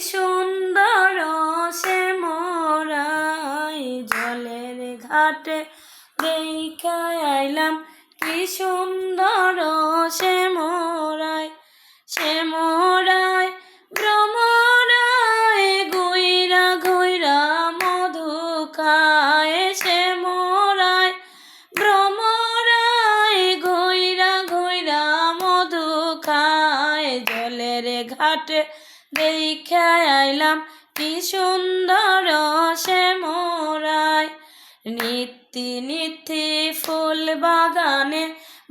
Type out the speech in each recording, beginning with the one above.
সুন্দর সে মোরাই জলের ঘাটে দেখা আইলাম কি সুন্দর সে মোরাই ভ্রমরায় ঘুইরা ঘুইরা মধু খায় সে মোরায় ভ্রমরায় ঘুইরা ঘুইরা মধু খায় জলের ঘাটে দেখা আইলাম কি সুন্দর সে মোরাই নিত্যি নিত্যি ফুল বাগানে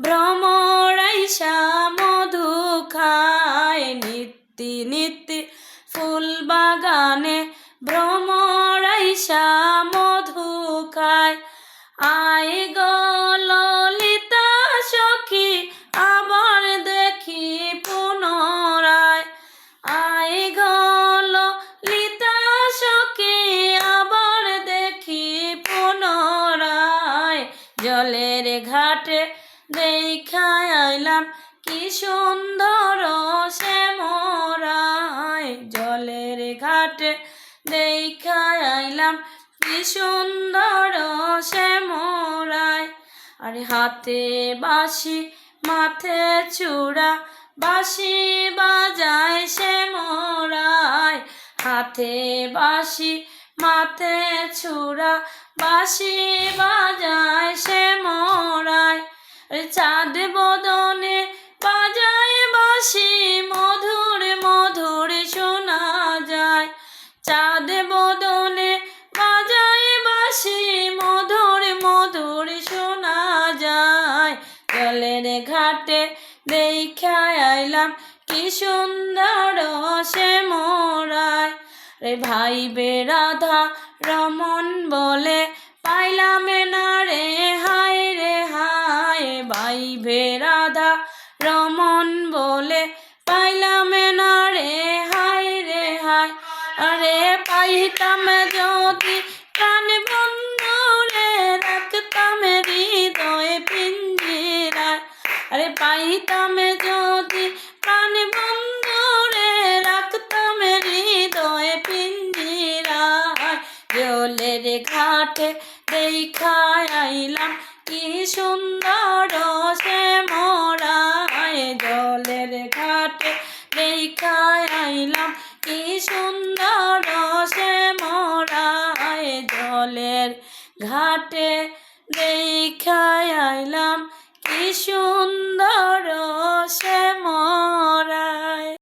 ভ্রমরাইসা মধু খায় নিত্যি নিত্যি ফুল বাগানে ভ্রমরাইসা মধু খায় আয় গো ললিতা সখী আবার দেখি পুনরায় আয় গো ললিতা সখী আবার দেখি পুনরায় জলের ঘাটে দেখা আইলাম কি সুন্দর সে মোরাই জলের ঘাটে দেখা আইলাম কি সুন্দর সে মোরাই আরে হাতে বাঁশি মাথে চূড়া বাঁশি বাজায় সে মোরাই হাতে বাঁশি মাথে চূড়া বাঁশি বাজায় সে মোরাই চাঁদ বদনে বাজায় বাঁশি মধুর মধুর শোনা যায় চাঁদ বদনে বাজায় বাঁশি মধুর মধুর শোনা যায় জলের ঘাটে দেখা আইলাম কি সুন্দর সে মোরাই রে ভাই বেরাধা রমন বলে পাইলাম না রে হায় ভাই বেরাধা রমন বলে পাইলাম না রে হায় আরে পাইতাম যদি প্রাণ বন্ধু রে রাখতাম হৃদয় পিঞ্জিরায় আরে পাইতাম যদি প্রাণ বন্ধু রে রাখতাম হৃদয় পিঞ্জিরায় জলের ঘাটে দেখা আইলাম কি সুন্দর সে মোরাই জলের ঘাটে দেখা আইলাম কি সুন্দর সে মোরাই জলের ঘাটে দেখা আইলাম